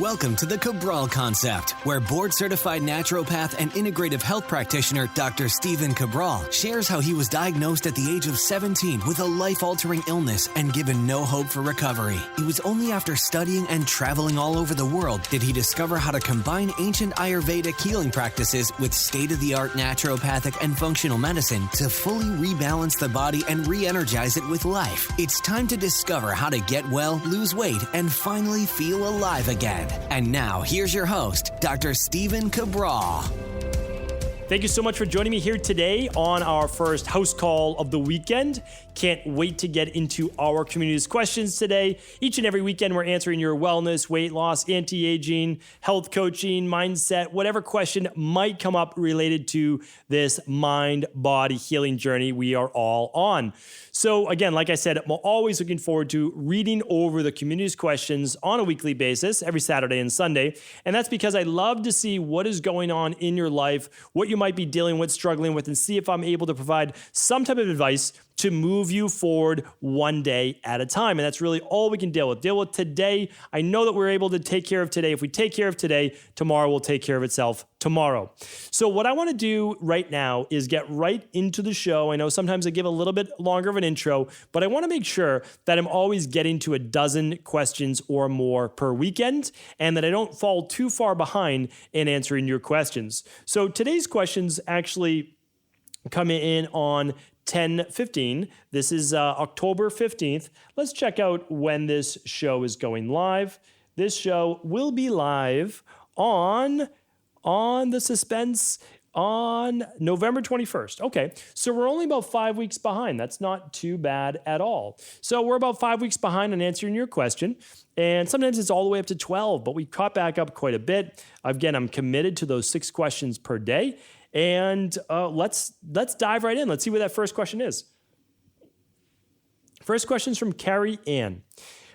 Welcome to the Cabral Concept, where board-certified naturopath and integrative health practitioner Dr. Stephen Cabral shares how he was diagnosed at the age of 17 with a life-altering illness and given no hope for recovery. It was only after studying and traveling all over the world did he discover how to combine ancient Ayurvedic healing practices with state-of-the-art naturopathic and functional medicine to fully rebalance the body and re-energize it with life. It's time to discover how to get well, lose weight, and finally feel alive again. And now, here's your host, Dr. Stephen Cabral. Thank you so much for joining me here today on our first house call of the weekend. Can't wait to get into our community's questions today. Each and every weekend, we're answering your wellness, weight loss, anti-aging, health coaching, mindset, whatever question might come up related to this mind-body healing journey we are all on. So again, like I said, I'm always looking forward to reading over the community's questions on a weekly basis, every Saturday and Sunday. And that's because I love to see what is going on in your life, what you might be dealing with, struggling with, and see if I'm able to provide some type of advice to move you forward one day at a time. And that's really all we can deal with. Deal with today. I know that we're able to take care of today. If we take care of today, tomorrow will take care of itself tomorrow. So what I want to do right now is get right into the show. I know sometimes I give a little bit longer of an intro, but I want to make sure that I'm always getting to a dozen questions or more per weekend and that I don't fall too far behind in answering your questions. So today's questions actually come in on 10:15. This is October 15th. Let's check out when this show is going live. This show will be live on the suspense on November 21st. Okay, so we're only about 5 weeks behind. That's not too bad at all. So we're about 5 weeks behind on answering your question. And sometimes it's all the way up to 12, but we caught back up quite a bit. Again, I'm committed to those 6 questions per day. And let's dive right in. Let's see what that first question is. First question is from Carrie Ann.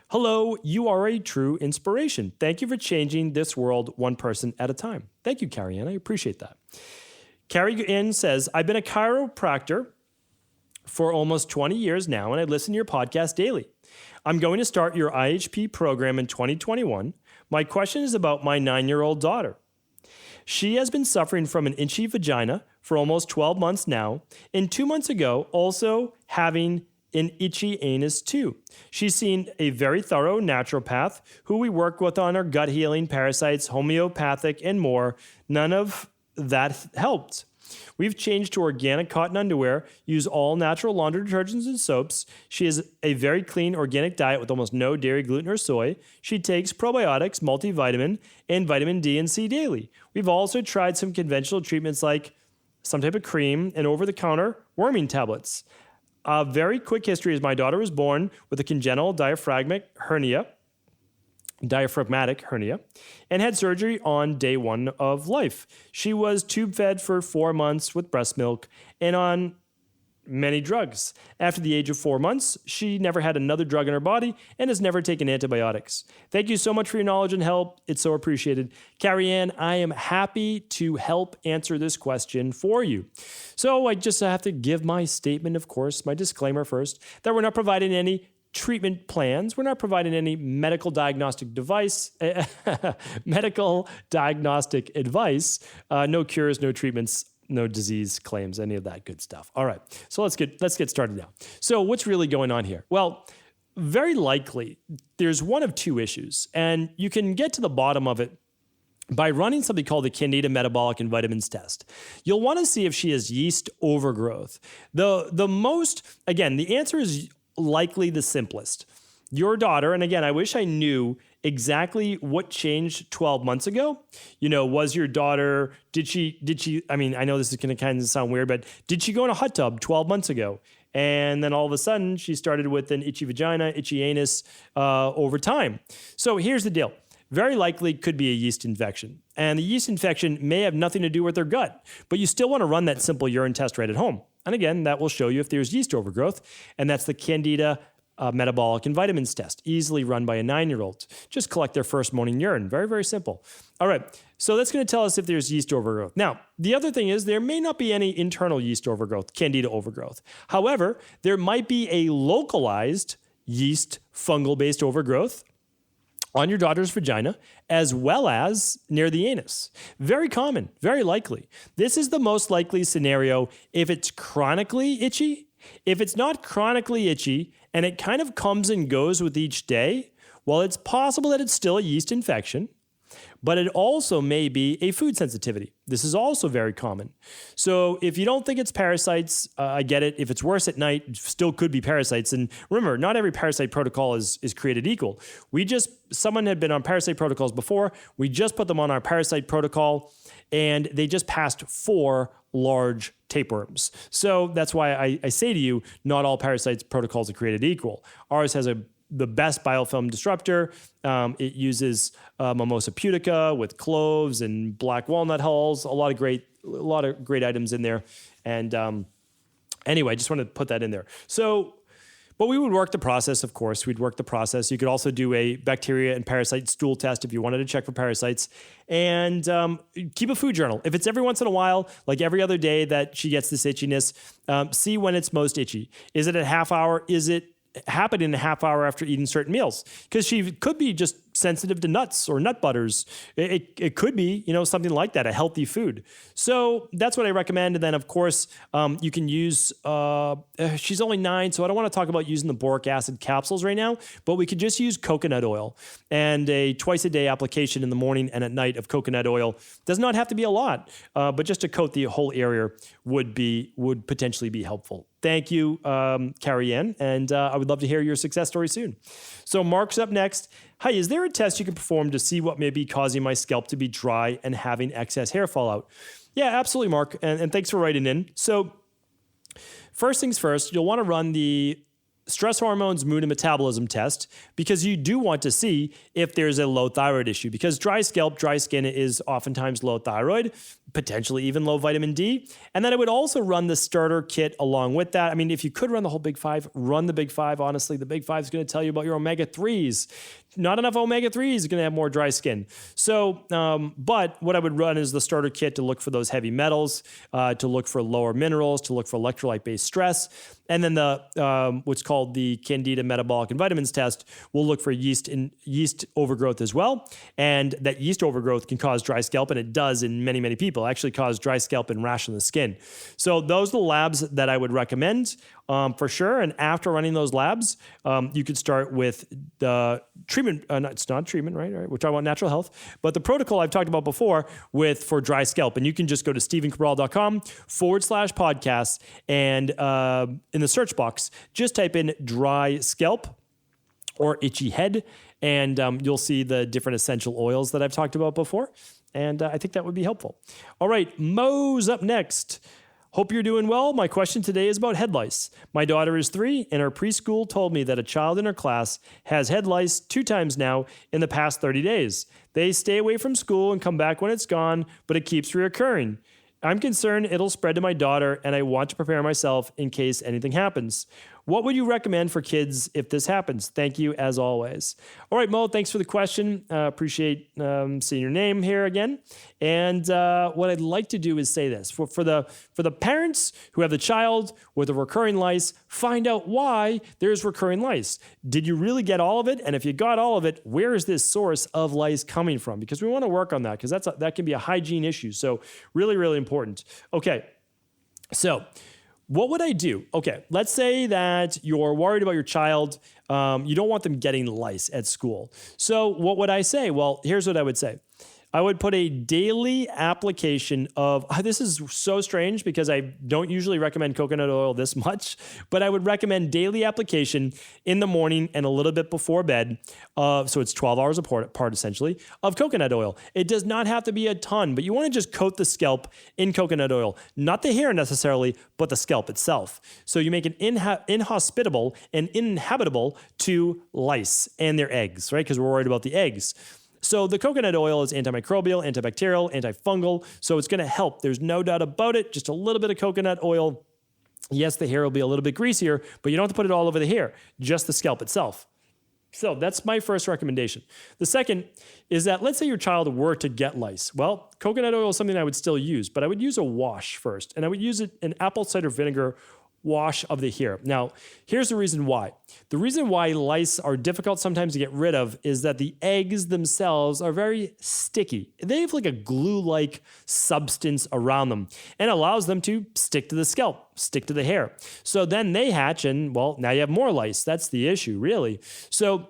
Hello, you are a true inspiration. Thank you for changing this world one person at a time. Thank you, Carrie Ann. I appreciate that. Carrie Ann says, I've been a chiropractor for almost 20 years now, and I listen to your podcast daily. I'm going to start your IHP program in 2021. My question is about my 9-year-old daughter. She has been suffering from an itchy vagina for almost 12 months now, and 2 months ago also having an itchy anus too. She's seen a very thorough naturopath who we work with on our gut healing, parasites, homeopathic, and more. None of that helped. We've changed to organic cotton underwear, use all natural laundry detergents and soaps. She has a very clean organic diet with almost no dairy, gluten, or soy. She takes probiotics, multivitamin, and vitamin D and C daily. We've also tried some conventional treatments like some type of cream and over-the-counter worming tablets. A very quick history is my daughter was born with a congenital diaphragmatic hernia, and had surgery on day 1 of life. She was tube fed for 4 months with breast milk and on many drugs. After the age of 4 months, she never had another drug in her body and has never taken antibiotics. Thank you so much for your knowledge and help. It's so appreciated. Carrie Ann, I am happy to help answer this question for you. So I just have to give my statement, of course, my disclaimer first, that we're not providing any treatment plans. We're not providing any medical diagnostic advice. No cures, no treatments, no disease claims, any of that good stuff. All right, so let's get started now. So what's really going on here? Well, very likely there's one of 2 issues, and you can get to the bottom of it by running something called the Candida metabolic and vitamins test. You'll want to see if she has yeast overgrowth. The answer is likely the simplest. Your daughter, and again, I wish I knew exactly what changed 12 months ago. Was your daughter, did she, I mean, I know this is going to kind of sound weird, but did she go in a hot tub 12 months ago? And then all of a sudden she started with an itchy vagina, itchy anus over time. So here's the deal. Very likely could be a yeast infection. And the yeast infection may have nothing to do with their gut, but you still want to run that simple urine test right at home. And again, that will show you if there's yeast overgrowth, and that's the Candida metabolic and vitamins test, easily run by a 9-year-old. Just collect their first morning urine. Very, very simple. All right, so that's going to tell us if there's yeast overgrowth. Now, the other thing is there may not be any internal yeast overgrowth, Candida overgrowth. However, there might be a localized yeast fungal-based overgrowth on your daughter's vagina, as well as near the anus. Very common, very likely. This is the most likely scenario if it's chronically itchy. If it's not chronically itchy and it kind of comes and goes with each day, well, it's possible that it's still a yeast infection, but it also may be a food sensitivity. This is also very common. So if you don't think it's parasites, I get it. If it's worse at night, it still could be parasites. And remember, not every parasite protocol is created equal. Someone had been on parasite protocols before. We just put them on our parasite protocol and they just passed 4 large tapeworms. So that's why I say to you, not all parasites protocols are created equal. Ours has the best biofilm disruptor. It uses Mimosa pudica with cloves and black walnut hulls. A lot of great items in there. And anyway, I just wanted to put that in there. So, but we would work the process, of course. We'd work the process. You could also do a bacteria and parasite stool test if you wanted to check for parasites. And keep a food journal. If it's every once in a while, like every other day that she gets this itchiness, see when it's most itchy. Is it a half hour? Is it happen in a half hour after eating certain meals? Because she could be just sensitive to nuts or nut butters. It could be, something like that, a healthy food. So that's what I recommend. And then, of course, you can use, she's only 9, so I don't want to talk about using the boric acid capsules right now, but we could just use coconut oil and a twice-a-day application in the morning and at night of coconut oil. Does not have to be a lot, but just to coat the whole area would potentially be helpful. Thank you, Carrie Ann, and I would love to hear your success story soon. So Mark's up next. Hi, is there a test you can perform to see what may be causing my scalp to be dry and having excess hair fall out? Yeah, absolutely, Mark, and thanks for writing in. So first things first, you'll want to run the stress hormones, mood, and metabolism test because you do want to see if there's a low thyroid issue because dry scalp, dry skin is oftentimes low thyroid, potentially even low vitamin D. And then I would also run the starter kit along with that. I mean, if you could run the whole Big 5, run the Big 5. Honestly, the Big 5 is going to tell you about your omega-3s. Not enough omega-3s is going to have more dry skin. So, but what I would run is the starter kit to look for those heavy metals, to look for lower minerals, to look for electrolyte-based stress. And then the what's called the Candida metabolic and vitamins test will look for yeast overgrowth as well. And that yeast overgrowth can cause dry scalp, and it does in many, many people. Actually cause dry scalp and rash on the skin. So those are the labs that I would recommend for sure. And after running those labs, you could start with the treatment. It's not treatment, right? We're talking about natural health. But the protocol I've talked about before for dry scalp. And you can just go to stevencabral.com/podcasts. And in the search box, just type in dry scalp or itchy head. And you'll see the different essential oils that I've talked about before. And I think that would be helpful. All right, Mo's up next. Hope you're doing well. My question today is about head lice. My daughter is 3, and her preschool told me that a child in her class has head lice 2 times now in the past 30 days. They stay away from school and come back when it's gone, but it keeps reoccurring. I'm concerned it'll spread to my daughter, and I want to prepare myself in case anything happens. What would you recommend for kids if this happens? Thank you, as always. All right, Mo, thanks for the question. Appreciate seeing your name here again. And what I'd like to do is say this. For the parents who have the child with a recurring lice, find out why there's recurring lice. Did you really get all of it? And if you got all of it, where is this source of lice coming from? Because we want to work on that because that can be a hygiene issue. So really, really important. Okay, so what would I do? Okay, let's say that you're worried about your child. You don't want them getting lice at school. So what would I say? Well, here's what I would say. I would put a daily application of, this is so strange because I don't usually recommend coconut oil this much, but I would recommend daily application in the morning and a little bit before bed. So it's 12 hours apart essentially, of coconut oil. It does not have to be a ton, but you want to just coat the scalp in coconut oil, not the hair necessarily, but the scalp itself. So you make it inhospitable and uninhabitable to lice and their eggs, right? Because we're worried about the eggs. So the coconut oil is antimicrobial, antibacterial, antifungal, so it's going to help. There's no doubt about it. Just a little bit of coconut oil. Yes, the hair will be a little bit greasier, but you don't have to put it all over the hair, just the scalp itself. So that's my first recommendation. The second is that let's say your child were to get lice. Well, coconut oil is something I would still use, but I would use a wash first, and I would use it in apple cider vinegar wash of the hair. Now, here's the reason why. The reason why lice are difficult sometimes to get rid of is that the eggs themselves are very sticky. They have like a glue-like substance around them and allows them to stick to the scalp, stick to the hair. So then they hatch and, well, now you have more lice. That's the issue, really. So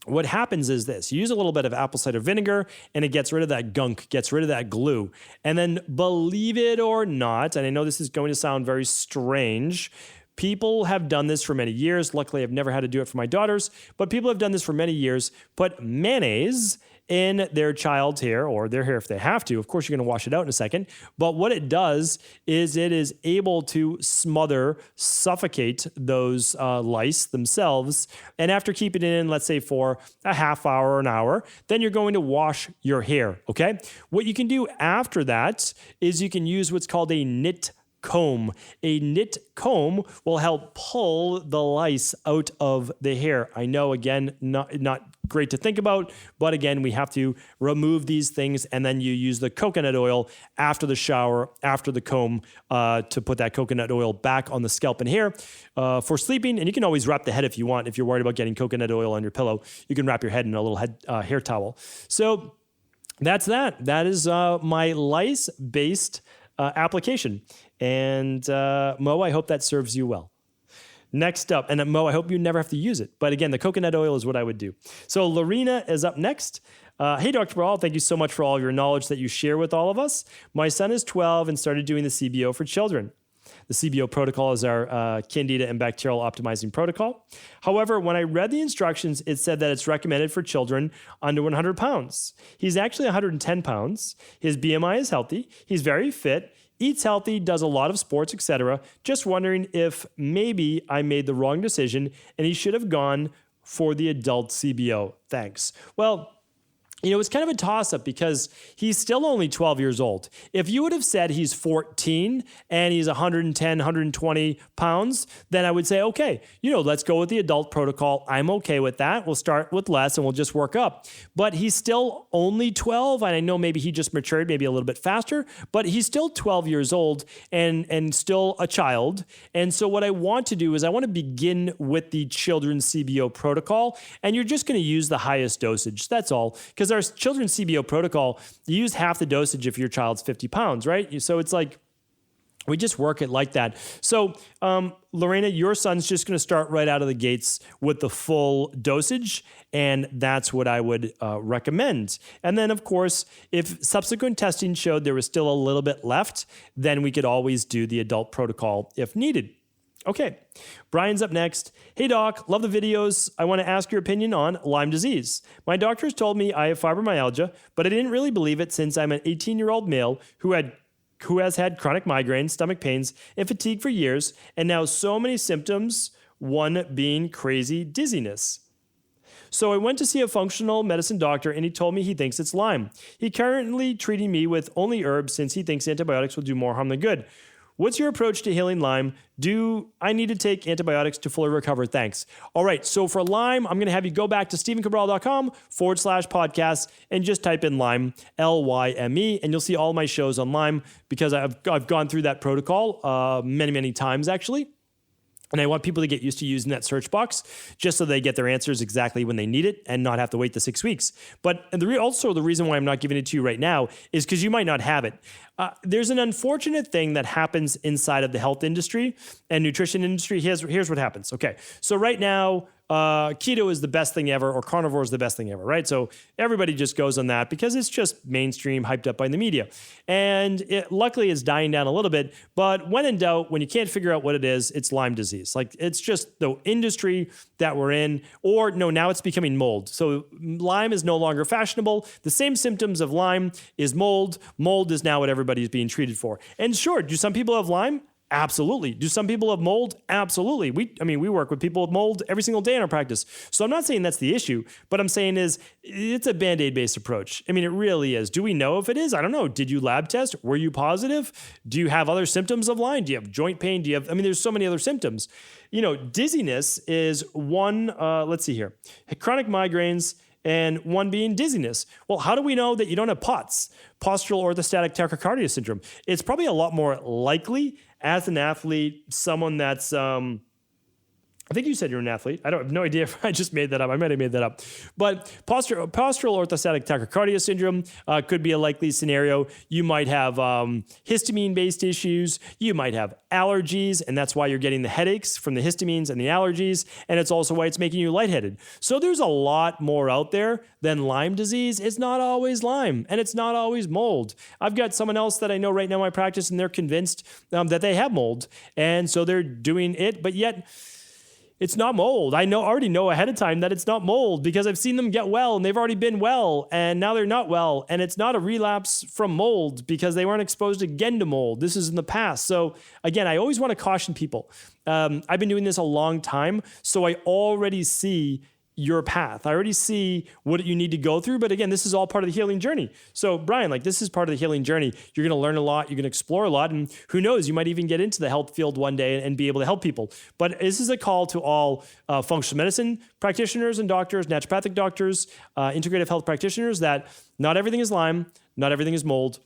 what happens is this: you use a little bit of apple cider vinegar and it gets rid of that gunk, gets rid of that glue. And then, believe it or not, and I know this is going to sound very strange, people have done this for many years. Luckily, I've never had to do it for my daughters, but people have done this for many years. Put mayonnaise in their child's hair, or their hair if they have to. Of course, you're going to wash it out in a second. But what it does is it is able to smother, suffocate those lice themselves. And after keeping it in, let's say for a half hour or an hour, then you're going to wash your hair, okay? What you can do after that is you can use what's called a knit comb. A knit comb will help pull the lice out of the hair. I know, again, not great to think about, but again, we have to remove these things, and then you use the coconut oil after the shower, after the comb, to put that coconut oil back on the scalp and hair for sleeping. And you can always wrap the head if you want. If you're worried about getting coconut oil on your pillow, you can wrap your head in a little hair towel. So that's that. That is my lice-based application. And Mo, I hope that serves you well. Next up, and Mo, I hope you never have to use it. But again, the coconut oil is what I would do. So Lorena is up next. Hey, Dr. Cabral, thank you so much for all of your knowledge that you share with all of us. My son is 12 and started doing the CBO for children. The CBO protocol is our candida and bacterial optimizing protocol. However, when I read the instructions, it said that it's recommended for children under 100 pounds. He's actually 110 pounds. His BMI is healthy. He's very fit. Eats healthy, does a lot of sports, etc. Just wondering if maybe I made the wrong decision and he should have gone for the adult CBO. Thanks. Well, you know, it's kind of a toss-up because he's still only 12 years old. If you would have said he's 14 and he's 110, 120 pounds, then I would say, okay, you know, let's go with the adult protocol. I'm okay with that. We'll start with less and we'll just work up. But he's still only 12, and I know maybe he just matured maybe a little bit faster, but he's still 12 years old and still a child. And so what I want to do is I want to begin with the children's CBO protocol, and you're just going to use the highest dosage. That's all. Because our children's CBO protocol, you use half the dosage if your child's 50 pounds, right? So it's like, we just work it like that. So Lorena, your son's just going to start right out of the gates with the full dosage, and that's what I would recommend. And then, of course, if subsequent testing showed there was still a little bit left, then we could always do the adult protocol if needed. Okay, Brian's up next. Hey, Doc, love the videos. I want to ask your opinion on Lyme disease. My doctors told me I have fibromyalgia, but I didn't really believe it since I'm an 18-year-old male who has had chronic migraines, stomach pains, and fatigue for years, and now so many symptoms, one being crazy dizziness. So I went to see a functional medicine doctor, and he told me he thinks it's Lyme. He currently treating me with only herbs since he thinks antibiotics will do more harm than good. What's your approach to healing Lyme? Do I need to take antibiotics to fully recover? Thanks. All right, so for Lyme, I'm going to have you go back to stephencabral.com/podcast and just type in Lyme, Lyme, and you'll see all my shows on Lyme because I've gone through that protocol many, many times actually. And I want people to get used to using that search box just so they get their answers exactly when they need it and not have to wait the 6 weeks. But also the reason why I'm not giving it to you right now is because you might not have it. There's an unfortunate thing that happens inside of the health industry and nutrition industry. Here's what happens. Okay, so right now, keto is the best thing ever, or carnivore is the best thing ever, right? So everybody just goes on that because it's just mainstream, hyped up by the media. And luckily it's dying down a little bit, but when in doubt, when you can't figure out what it is, it's Lyme disease. Like, it's just the industry that we're in, or no, now it's becoming mold. So Lyme is no longer fashionable. The same symptoms of Lyme is mold. Mold is now what everybody's being treated for. And sure, do some people have Lyme? Absolutely. Do some people have mold? Absolutely. We work with people with mold every single day in our practice. So I'm not saying that's the issue, but I'm saying is it's a Band-Aid based approach. I mean, it really is. Do we know if it is? I don't know. Did you lab test? Were you positive? Do you have other symptoms of Lyme? Do you have joint pain? There's so many other symptoms. You know, dizziness is one, let's see here. Chronic migraines, and one being dizziness. Well, how do we know that you don't have POTS, postural orthostatic tachycardia syndrome? It's probably a lot more likely as an athlete, someone that's, I think you said you're an athlete. I have no idea if I just made that up. I might have made that up. But postural orthostatic tachycardia syndrome could be a likely scenario. You might have histamine-based issues. You might have allergies, and that's why you're getting the headaches from the histamines and the allergies, and it's also why it's making you lightheaded. So there's a lot more out there than Lyme disease. It's not always Lyme, and it's not always mold. I've got someone else that I know right now in my practice, and they're convinced that they have mold, and so they're doing it, but yet it's not mold. I already know ahead of time that it's not mold because I've seen them get well and they've already been well and now they're not well. And it's not a relapse from mold because they weren't exposed again to mold. This is in the past. So again, I always want to caution people. I've been doing this a long time, so I already see your path. I already see what you need to go through. But again, this is all part of the healing journey. So Brian, this is part of the healing journey. You're going to learn a lot. You're going to explore a lot. And who knows, you might even get into the health field one day and be able to help people. But this is a call to all functional medicine practitioners and doctors, naturopathic doctors, integrative health practitioners, that not everything is Lyme, not everything is mold.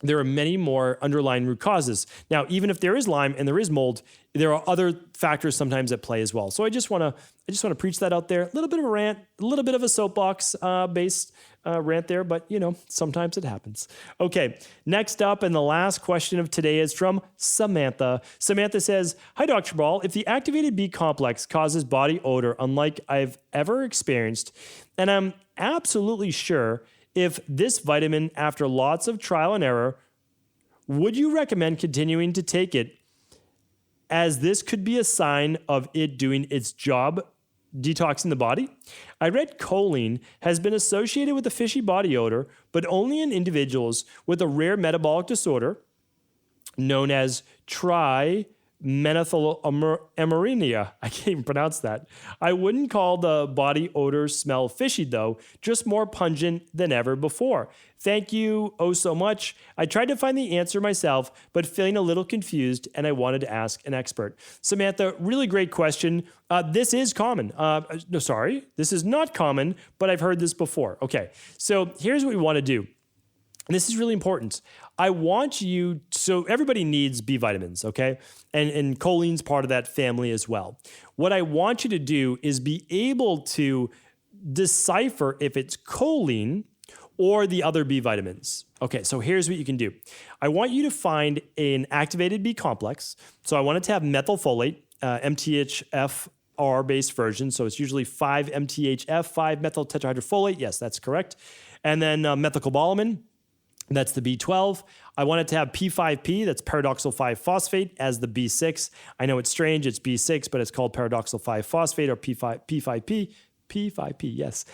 There are many more underlying root causes. Now, even if there is Lyme and there is mold, there are other factors sometimes at play as well. So I just want to preach that out there. A little bit of a rant, a little bit of a soapbox based rant there, but sometimes it happens. Okay, next up, and the last question of today is from Samantha. Samantha says, "Hi, Dr. Cabral. If the activated B complex causes body odor unlike I've ever experienced, and I'm absolutely sure if this vitamin, after lots of trial and error, would you recommend continuing to take it, as this could be a sign of it doing its job detoxing the body? I read choline has been associated with a fishy body odor, but only in individuals with a rare metabolic disorder known as trimethyl ammonia. I can't even pronounce that. I wouldn't call the body odor smell fishy though, just more pungent than ever before. Thank you oh so much. I tried to find the answer myself, but feeling a little confused, and I wanted to ask an expert." Samantha, really great question. This is common. This is not common, but I've heard this before. Okay, so here's what we want to do. And this is really important. I want you, so everybody needs B vitamins, okay? And choline's part of that family as well. What I want you to do is be able to decipher if it's choline or the other B vitamins. Okay, so here's what you can do. I want you to find an activated B complex. So I want it to have methylfolate, MTHFR-based version. So it's usually 5-MTHF, 5-methyl tetrahydrofolate. Yes, that's correct. And then methylcobalamin. That's the B12. I want it to have P5P, that's paradoxal 5-phosphate, as the B6. I know it's strange, it's B6, but it's called paradoxal 5-phosphate or P5P. P5P, yes.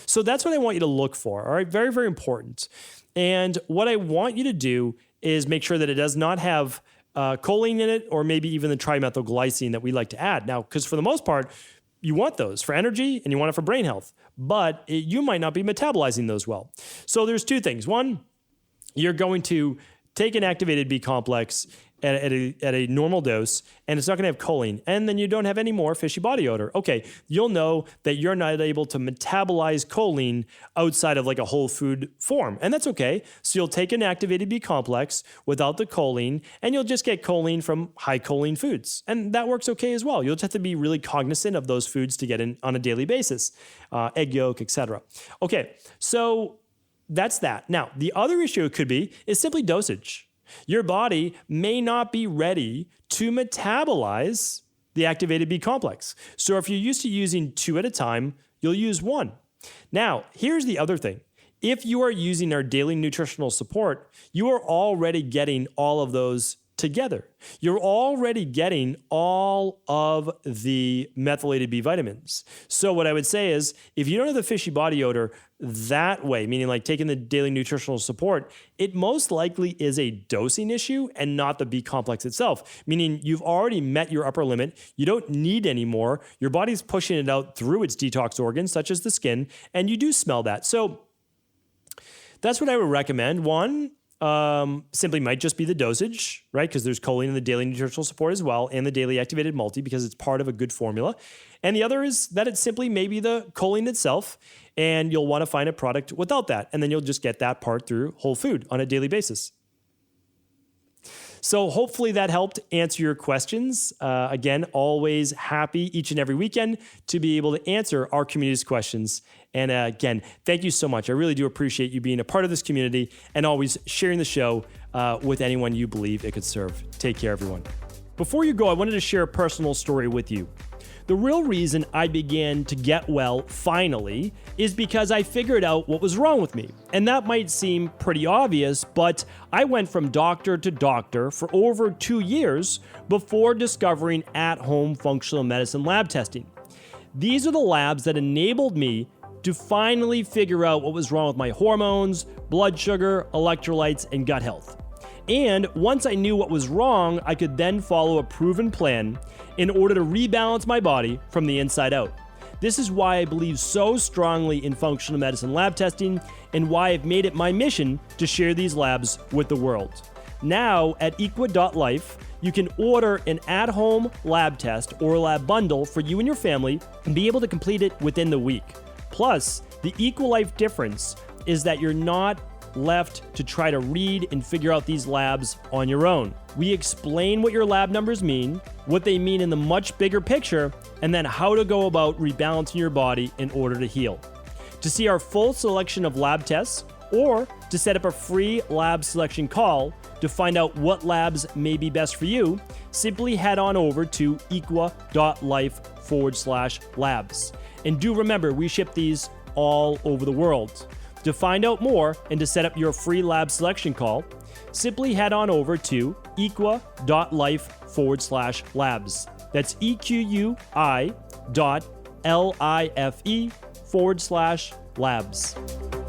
So that's what I want you to look for, all right? Very, very important. And what I want you to do is make sure that it does not have choline in it, or maybe even the trimethylglycine that we like to add. Now, because for the most part, you want those for energy and you want it for brain health, but you might not be metabolizing those well. So there's two things. One, you're going to take an activated B complex at a normal dose, and it's not going to have choline, and then you don't have any more fishy body odor. Okay, you'll know that you're not able to metabolize choline outside of like a whole food form, and that's okay. So you'll take an activated B complex without the choline, and you'll just get choline from high choline foods, and that works okay as well. You'll just have to be really cognizant of those foods to get in on a daily basis, egg yolk, etc. Okay, so that's that. Now, the other issue it could be is simply dosage. Your body may not be ready to metabolize the activated B complex. So if you're used to using 2 at a time, you'll use 1. Now, here's the other thing. If you are using our daily nutritional support, you are already getting all of those together. You're already getting all of the methylated B vitamins. So what I would say is, if you don't have the fishy body odor that way, meaning like taking the daily nutritional support, it most likely is a dosing issue and not the B complex itself, meaning you've already met your upper limit. You don't need any more. Your body's pushing it out through its detox organs, such as the skin, and you do smell that. So that's what I would recommend. One, simply might just be the dosage, right? Because there's choline in the daily nutritional support as well, and the daily activated multi, because it's part of a good formula. And the other is that it's simply maybe the choline itself, and you'll want to find a product without that. And then you'll just get that part through whole food on a daily basis. So hopefully that helped answer your questions. Again, always happy each and every weekend to be able to answer our community's questions. And again, thank you so much. I really do appreciate you being a part of this community and always sharing the show with anyone you believe it could serve. Take care, everyone. Before you go, I wanted to share a personal story with you. The real reason I began to get well finally is because I figured out what was wrong with me. And that might seem pretty obvious, but I went from doctor to doctor for over 2 years before discovering at-home functional medicine lab testing. These are the labs that enabled me to finally figure out what was wrong with my hormones, blood sugar, electrolytes, and gut health. And once I knew what was wrong, I could then follow a proven plan in order to rebalance my body from the inside out. This is why I believe so strongly in functional medicine lab testing and why I've made it my mission to share these labs with the world. Now at equa.life, you can order an at-home lab test or lab bundle for you and your family and be able to complete it within the week. Plus, the EquaLife difference is that you're not left to try to read and figure out these labs on your own. We explain what your lab numbers mean, what they mean in the much bigger picture, and then how to go about rebalancing your body in order to heal. To see our full selection of lab tests, or to set up a free lab selection call to find out what labs may be best for you, simply head on over to equa.life/labs. And do remember, we ship these all over the world. To find out more and to set up your free lab selection call, simply head on over to equa.life/labs. That's EQUI.LIFE/labs.